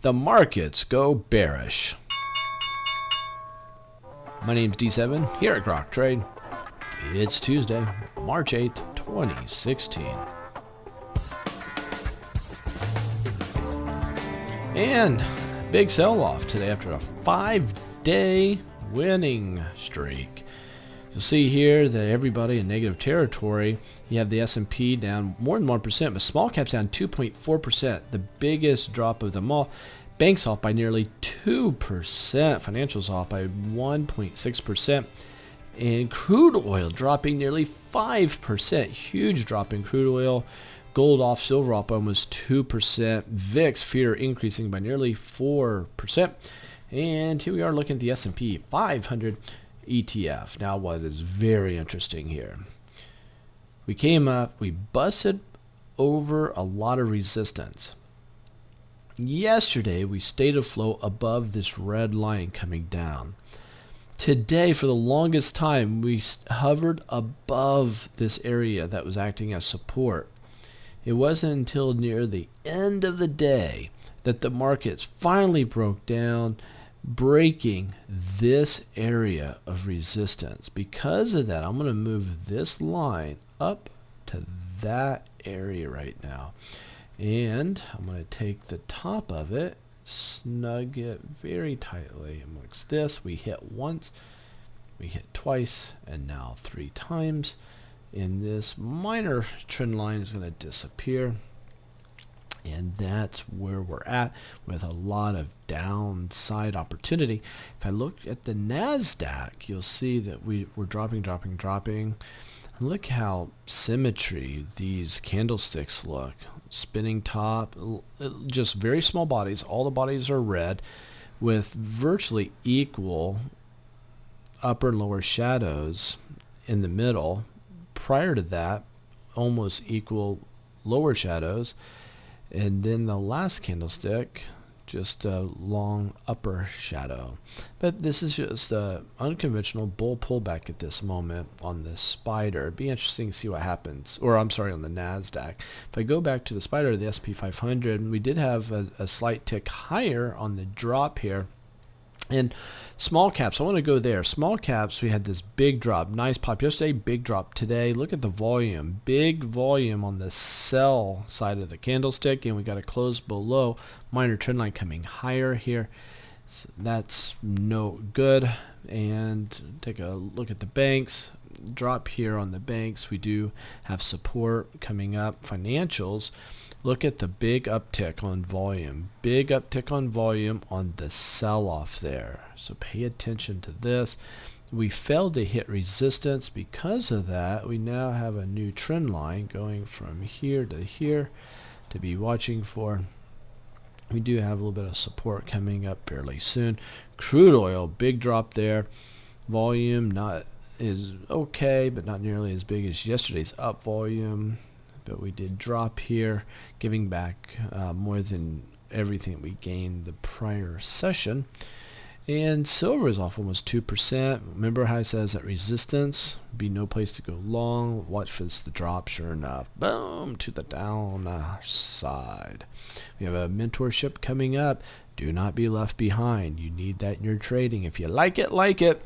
the markets go bearish. My name's D7 here at Grok Trade. It's Tuesday, March 8th, 2016. And big sell-off today after a 5-day winning streak. You'll see here that everybody in negative territory. You have the S&P down more than 1%, but small caps down 2.4%, the biggest drop of them all. Banks off by nearly 2%, financials off by 1.6%, and crude oil dropping nearly 5%. Huge drop in crude oil. Gold off, silver off almost 2%. VIX fear increasing by nearly 4%. And here we are looking at the S&P 500 ETF. Now what is very interesting here, we came up, we busted over a lot of resistance. Yesterday we stayed afloat above this red line coming down. Today, for the longest time, we hovered above this area that was acting as support. It wasn't until near the end of the day that the markets finally broke down, breaking this area of resistance. Because of that, I'm going to move this line up to that area right now. And I'm going to take the top of it, snug it very tightly amongst this. We hit once, we hit twice, and now 3 times. And this minor trend line is going to disappear. And that's where we're at with a lot of downside opportunity. If I look at the NASDAQ, you'll see that we're dropping. Look how symmetry these candlesticks look. Spinning top, just very small bodies. All the bodies are red with virtually equal upper and lower shadows in the middle. Prior to that, almost equal lower shadows. And then the last candlestick, just a long upper shadow. But this is just an unconventional bull pullback at this moment on this spider. It'd be interesting to see what happens. Or I'm sorry, on the NASDAQ. If I go back to the spider, the S&P 500, we did have a slight tick higher on the drop here. And small caps, I want to go there. Small caps, we had this big drop. Nice pop yesterday, big drop today. Look at the volume. Big volume on the sell side of the candlestick. And we got a close below. Minor trend line coming higher here. So that's no good. And take a look at the banks. Drop here on the banks. We do have support coming up. Financials. Look at the big uptick on volume. Big uptick on volume on the sell-off there. So pay attention to this. We failed to hit resistance. Because of that, we now have a new trend line going from here to here to be watching for. We do have a little bit of support coming up fairly soon. Crude oil, big drop there. Volume is okay, but not nearly as big as yesterday's up volume. But we did drop here, giving back more than everything we gained the prior session. And silver is off almost 2%. Remember how I says that resistance be no place to go long. Watch for this to drop. Sure enough, boom, to the downside. We have a mentorship coming up. Do not be left behind. You need that in your trading. If you like it, like it.